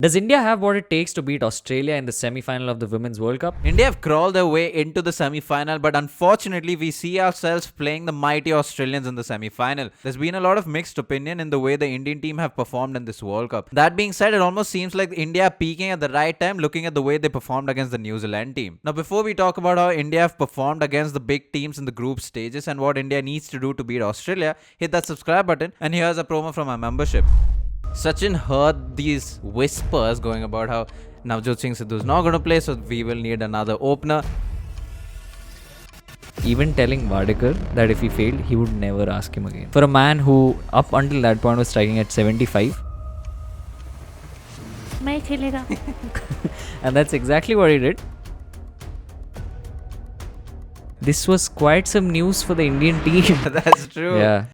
Does India have what it takes to beat Australia in the semi-final of the Women's World Cup? India have crawled their way into the semi-final, but unfortunately we see ourselves playing the mighty Australians in the semi-final. There's been a lot of mixed opinion in the way the Indian team have performed in this World Cup. That being said, it almost seems like India are peaking at the right time looking at the way they performed against the New Zealand team. Now before we talk about how India have performed against the big teams in the group stages and what India needs to do to beat Australia, hit that subscribe button, and here's a promo from our membership. Sachin heard these whispers going about how Navjot Singh Sidhu is not going to play, so we will need another opener. Even telling Wadekar that if he failed, he would never ask him again. For a man who, up until that point, was striking at 75. And that's exactly what he did. This was quite some news for the Indian team. That's true. Yeah.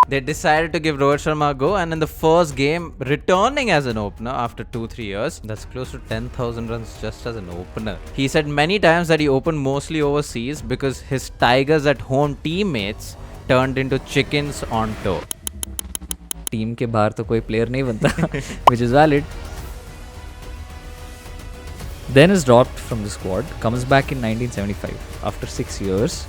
They decided to give Rohit Sharma a go, and in the first game, returning as an opener after 2-3 years, that's close to 10,000 runs just as an opener. He said many times that he opened mostly overseas because his Tigers at home teammates turned into chickens on tour. Team के बाहर तो कोई player नहीं बनता, which is valid. Then is dropped from the squad, comes back in 1975 after 6 years.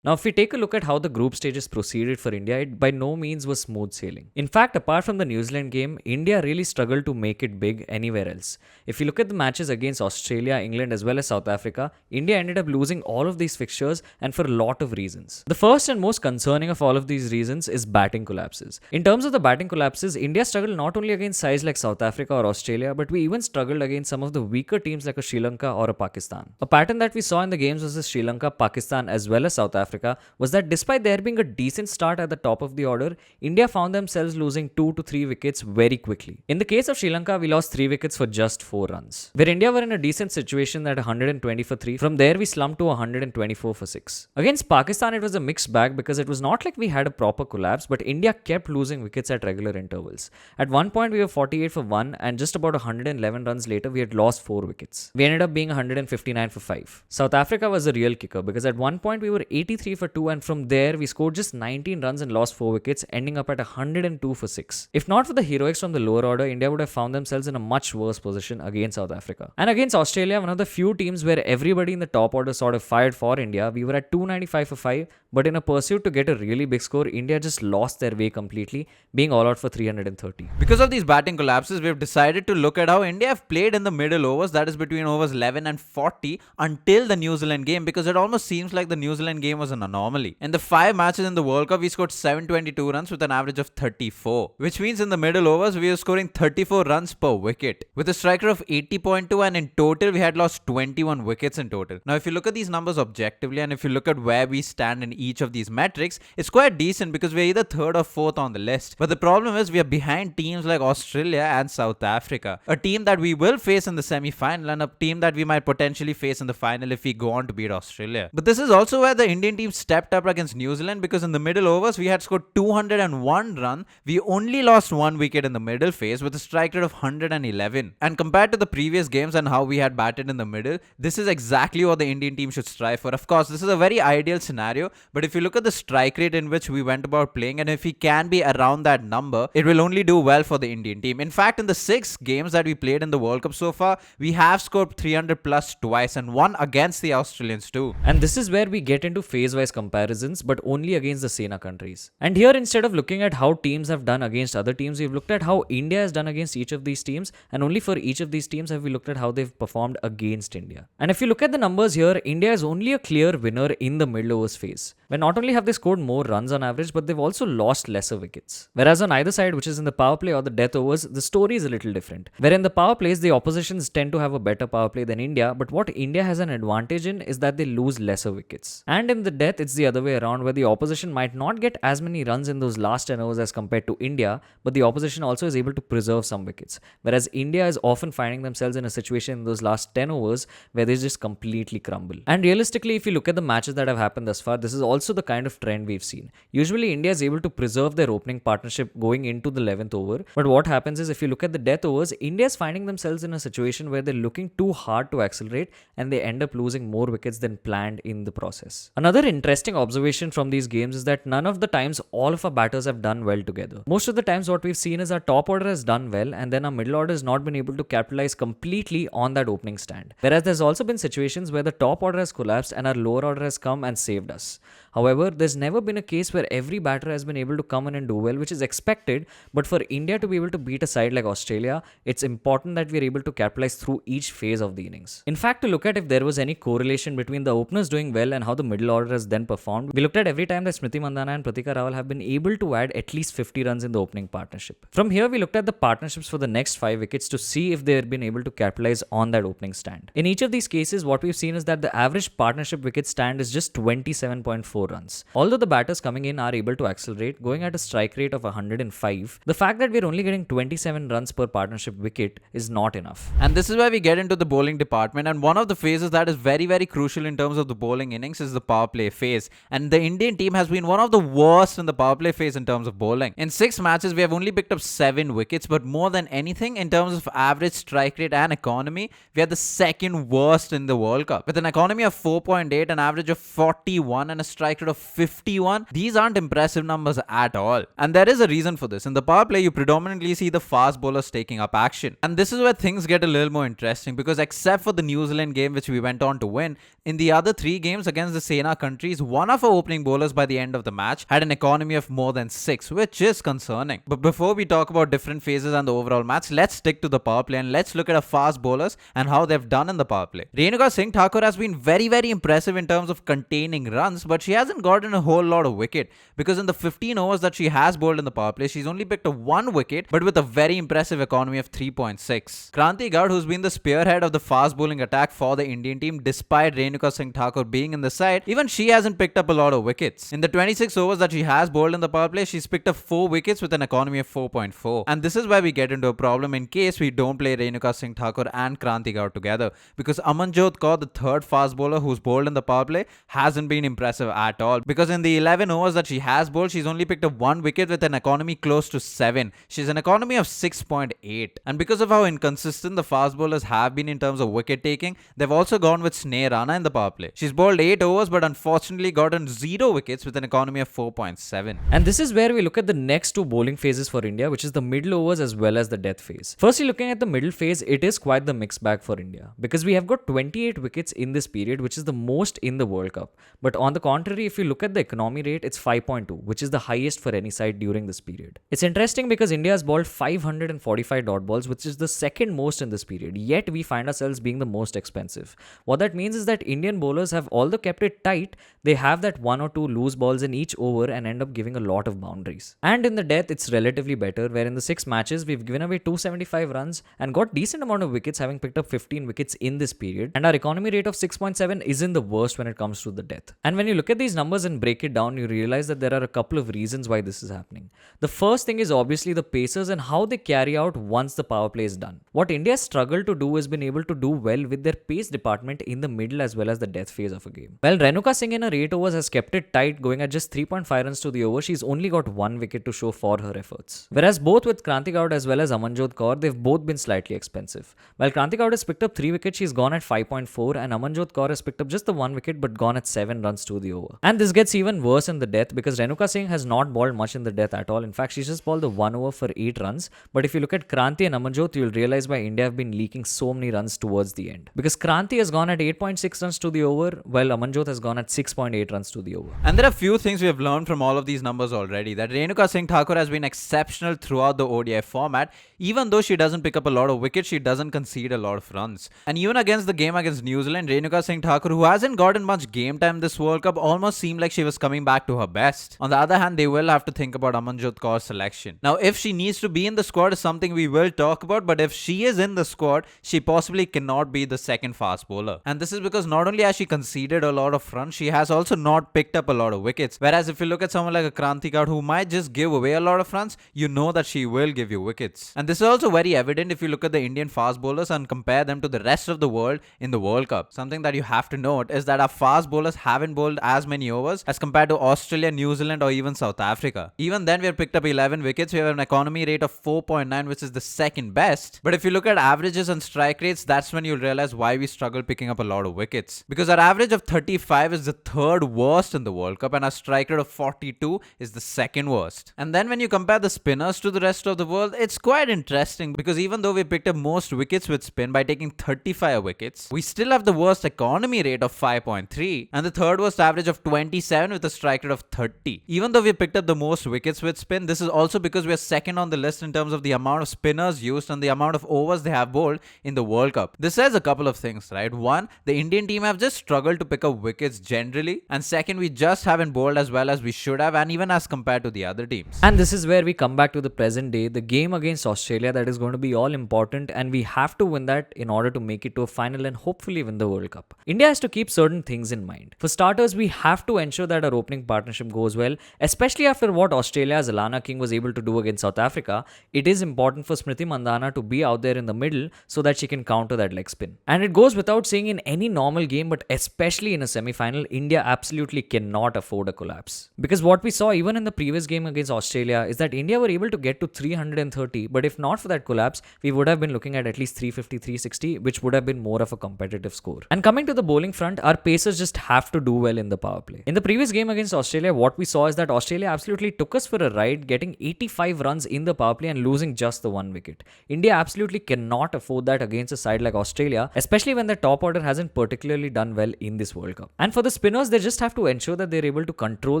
Now, if we take a look at how the group stages proceeded for India, it by no means was smooth sailing. In fact, apart from the New Zealand game, India really struggled to make it big anywhere else. If you look at the matches against Australia, England as well as South Africa, India ended up losing all of these fixtures and for a lot of reasons. The first and most concerning of all of these reasons is batting collapses. In terms of the batting collapses, India struggled not only against sides like South Africa or Australia, but we even struggled against some of the weaker teams like a Sri Lanka or a Pakistan. A pattern that we saw in the games versus Sri Lanka, Pakistan as well as South Africa was that despite there being a decent start at the top of the order, India found themselves losing 2 to 3 wickets very quickly. In the case of Sri Lanka, we lost 3 wickets for just 4 runs. Where India were in a decent situation at 120 for 3, from there we slumped to 124 for 6. Against Pakistan, it was a mixed bag because it was not like we had a proper collapse, but India kept losing wickets at regular intervals. At one point, we were 48 for 1, and just about 111 runs later, we had lost 4 wickets. We ended up being 159 for 5. South Africa was a real kicker because at one point, we were 83 for 2, and from there we scored just 19 runs and lost 4 wickets, ending up at 102 for 6. If not for the heroics from the lower order, India would have found themselves in a much worse position against South Africa. And against Australia, one of the few teams where everybody in the top order sort of fired for India, we were at 295 for 5, but in a pursuit to get a really big score, India just lost their way completely, being all out for 330. Because of these batting collapses, we've decided to look at how India have played in the middle overs, that is between overs 11 and 40, until the New Zealand game, because it almost seems like the New Zealand game was an anomaly. In the 5 matches in the World Cup, we scored 722 runs with an average of 34, which means in the middle overs, we were scoring 34 runs per wicket, with a striker of 80.2, and in total, we had lost 21 wickets in total. Now, if you look at these numbers objectively, and if you look at where we stand in each of these metrics, it's quite decent because we're either 3rd or 4th on the list. But the problem is we are behind teams like Australia and South Africa, a team that we will face in the semi-final and a team that we might potentially face in the final if we go on to beat Australia. But this is also where the Indian team stepped up against New Zealand, because in the middle overs we had scored 201 runs. We only lost 1 wicket in the middle phase with a strike rate of 111. And compared to the previous games and how we had batted in the middle, this is exactly what the Indian team should strive for. Of course, this is a very ideal scenario, but if you look at the strike rate in which we went about playing, and if we can be around that number, it will only do well for the Indian team. In fact, in the 6 games that we played in the World Cup so far, we have scored 300 plus twice and won against the Australians too. And this is where we get into phase-wise comparisons, but only against the SENA countries. And here, instead of looking at how teams have done against other teams, we've looked at how India has done against each of these teams, and only for each of these teams have we looked at how they've performed against India. And if you look at the numbers here, India is only a clear winner in the middle overs phase, where not only have they scored more runs on average, but they've also lost lesser wickets. Whereas on either side, which is in the power play or the death overs, the story is a little different. Where in the power plays, the oppositions tend to have a better power play than India, but what India has an advantage in is that they lose lesser wickets. And in the death, it's the other way around, where the opposition might not get as many runs in those last 10 overs as compared to India, but the opposition also is able to preserve some wickets. Whereas India is often finding themselves in a situation in those last 10 overs where they just completely crumble. And realistically, if you look at the matches that have happened thus far, this is also also the kind of trend we've seen. Usually, India is able to preserve their opening partnership going into the 11th over. But what happens is, if you look at the death overs, India is finding themselves in a situation where they're looking too hard to accelerate and they end up losing more wickets than planned in the process. Another interesting observation from these games is that none of the times all of our batters have done well together. Most of the times, what we've seen is our top order has done well, and then our middle order has not been able to capitalize completely on that opening stand. Whereas there's also been situations where the top order has collapsed and our lower order has come and saved us. However, there's never been a case where every batter has been able to come in and do well, which is expected. But for India to be able to beat a side like Australia, it's important that we're able to capitalize through each phase of the innings. In fact, to look at if there was any correlation between the openers doing well and how the middle order has then performed, we looked at every time that Smriti Mandhana and Pratika Rawal have been able to add at least 50 runs in the opening partnership. From here, we looked at the partnerships for the next 5 wickets to see if they had been able to capitalize on that opening stand. In each of these cases, what we've seen is that the average partnership wicket stand is just 27.4 runs. Although the batters coming in are able to accelerate, going at a strike rate of 105, the fact that we're only getting 27 runs per partnership wicket is not enough. And this is where we get into the bowling department, and one of the phases that is very, very crucial in terms of the bowling innings is the power play phase. And the Indian team has been one of the worst in the power play phase in terms of bowling. In 6 matches, we have only picked up 7 wickets, but more than anything, in terms of average strike rate and economy, we are the second worst in the World Cup. With an economy of 4.8, an average of 41, and a strike rate of 51, these aren't impressive numbers at all. And there is a reason for this. In the power play, you predominantly see the fast bowlers taking up action. And this is where things get a little more interesting, because except for the New Zealand game, which we went on to win, in the other 3 games against the Sena countries, one of our opening bowlers by the end of the match had an economy of more than 6, which is concerning. But before we talk about different phases and the overall match, let's stick to the power play and let's look at our fast bowlers and how they've done in the power play. Renuka Singh Thakur has been very, very impressive in terms of containing runs, but she hasn't gotten a whole lot of wicket, because in the 15 overs that she has bowled in the power play, she's only picked up 1 wicket, but with a very impressive economy of 3.6. Kranti Gaud, who's been the spearhead of the fast bowling attack for the Indian team, despite Renuka Singh Thakur being in the side, even she hasn't picked up a lot of wickets. In the 26 overs that she has bowled in the power play, she's picked up 4 wickets with an economy of 4.4. And this is where we get into a problem in case we don't play Renuka Singh Thakur and Kranti Gaud together, because Amanjot Kaur, the third fast bowler who's bowled in the power play, hasn't been impressive at all, because in the 11 overs that she has bowled, she's only picked up 1 wicket with an economy close to 7. She's an economy of 6.8. And because of how inconsistent the fast bowlers have been in terms of wicket taking, they've also gone with Sneh Rana in the power play. She's bowled 8 overs but unfortunately gotten 0 wickets with an economy of 4.7. And this is where we look at the next 2 bowling phases for India, which is the middle overs as well as the death phase. Firstly, looking at the middle phase, it is quite the mixed bag for India, because we have got 28 wickets in this period, which is the most in the World Cup. But on the contrary, if you look at the economy rate, it's 5.2, which is the highest for any side during this period. It's interesting because India has bowled 545 dot balls, which is the second most in this period, yet we find ourselves being the most expensive. What that means is that Indian bowlers have, although kept it tight, they have that 1 or 2 loose balls in each over and end up giving a lot of boundaries. And in the death, it's relatively better, where in the 6 matches, we've given away 275 runs and got decent amount of wickets, having picked up 15 wickets in this period. And our economy rate of 6.7 isn't the worst when it comes to the death. And when you look at these numbers and break it down, you realize that there are a couple of reasons why this is happening. The first thing is obviously the pacers and how they carry out once the power play is done. What India has struggled to do is been able to do well with their pace department in the middle as well as the death phase of a game. While Renuka Singh in her 8 overs has kept it tight, going at just 3.5 runs to the over, she's only got 1 wicket to show for her efforts. Whereas both with Kranti Gaud as well as Amanjot Kaur, they've both been slightly expensive. While Kranti Gaud has picked up 3 wickets, she's gone at 5.4, and Amanjot Kaur has picked up just the 1 wicket but gone at 7 runs to the over. And this gets even worse in the death, because Renuka Singh has not bowled much in the death at all. In fact, she's just bowled the 1 over for 8 runs. But if you look at Kranti and Amanjot, you'll realize why India have been leaking so many runs towards the end. Because Kranti has gone at 8.6 runs to the over, while Amanjot has gone at 6.8 runs to the over. And there are few things we have learned from all of these numbers already. That Renuka Singh Thakur has been exceptional throughout the ODI format. Even though she doesn't pick up a lot of wickets, she doesn't concede a lot of runs. And even against the game against New Zealand, Renuka Singh Thakur, who hasn't gotten much game time this World Cup, almost seemed like she was coming back to her best. On the other hand, they will have to think about Amanjot Kaur's selection. Now, if she needs to be in the squad is something we will talk about, but if she is in the squad, she possibly cannot be the second fast bowler. And this is because not only has she conceded a lot of runs, she has also not picked up a lot of wickets. Whereas if you look at someone like a Kranti Gaud, who might just give away a lot of runs, you know that she will give you wickets. And this is also very evident if you look at the Indian fast bowlers and compare them to the rest of the world in the World Cup. Something that you have to note is that our fast bowlers haven't bowled as many overs as compared to Australia, New Zealand, or even South Africa. Even then, we had picked up 11 wickets. We have an economy rate of 4.9, which is the second best. But if you look at averages and strike rates, that's when you'll realize why we struggle picking up a lot of wickets. Because our average of 35 is the third worst in the World Cup, and our strike rate of 42 is the second worst. And then when you compare the spinners to the rest of the world, it's quite interesting because even though we picked up most wickets with spin by taking 35 wickets, we still have the worst economy rate of 5.3 and the third worst average of 27 with a strike rate of 30. Even though we picked up the most wickets with spin, this is also because we are second on the list in terms of the amount of spinners used and the amount of overs they have bowled in the World Cup. This says a couple of things, right? One, the Indian team have just struggled to pick up wickets generally, and second, we just haven't bowled as well as we should have, and even as compared to the other teams. And this is where we come back to the present day, the game against Australia that is going to be all important, and we have to win that in order to make it to a final and hopefully win the World Cup. India has to keep certain things in mind. For starters, we have to ensure that our opening partnership goes well, especially after what Australia's Alana King was able to do against South Africa. It is important for Smriti Mandhana to be out there in the middle so that she can counter that leg spin. And it goes without saying, in any normal game, but especially in a semi-final, India absolutely cannot afford a collapse. Because what we saw even in the previous game against Australia is that India were able to get to 330, but if not for that collapse, we would have been looking at least 350, 360, which would have been more of a competitive score. And coming to the bowling front, our pacers just have to do well in the power play. In the previous game against Australia, what we saw is that Australia absolutely took us for a ride, getting 85 runs in the power play and losing just the one wicket. India absolutely cannot afford that against a side like Australia, especially when the top order hasn't particularly done well in this World Cup. And for the spinners, they just have to ensure that they're able to control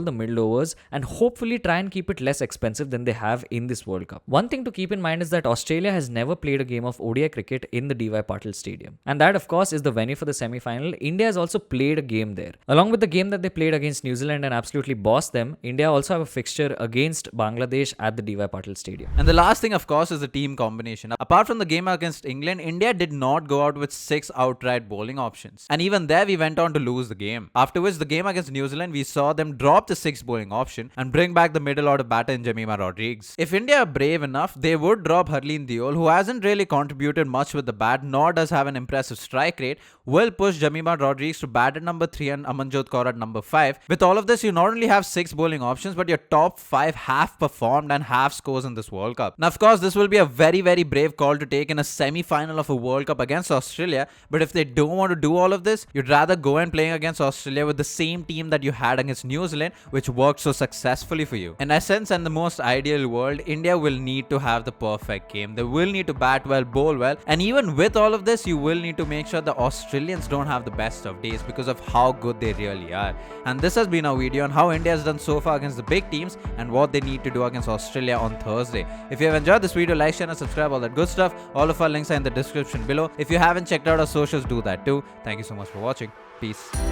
the middle overs and hopefully try and keep it less expensive than they have in this World Cup. One thing to keep in mind is that Australia has never played a game of ODI cricket in the DY Patil Stadium. And that, of course, is the venue for the semi-final. India has also played a game there. Along with the game that they played against New Zealand and absolutely bossed them, India also have a fixture against Bangladesh at the DY Patil Stadium. And the last thing, of course, is the team combination. Apart from the game against England, India did not go out with 6 outright bowling options. And even there, we went on to lose the game. After which, the game against New Zealand, we saw them drop the 6th bowling option and bring back the middle order batter in Jemimah Rodrigues. If India are brave enough, they would drop Harleen Deol, who hasn't really contributed much with the bat, nor does have an impressive strike rate, will push Jemimah Rodrigues to bat at number 3 and Amanjot Kaur at number 5. With all of this, you not only have 6 bowling options, but your top 5 have performed and have scores in this World Cup. Now, of course, this will be a very, very brave call to take in a semi-final of a World Cup against Australia, but if they don't want to do all of this, you'd rather go and playing against Australia with the same team that you had against New Zealand, which worked so successfully for you. In essence, and the most ideal world, India will need to have the perfect game. They will need to bat well, bowl well, and even with all of this, you will need to make sure the Australians don't have the best of days because of how good they really are. And this has been our video on how India has done so far against the big teams and what they need to do against Australia on Thursday. If you have enjoyed this video, like, share and subscribe, all that good stuff. All of our links are in the description below. If you haven't checked out our socials, do that too. Thank you so much for watching. Peace.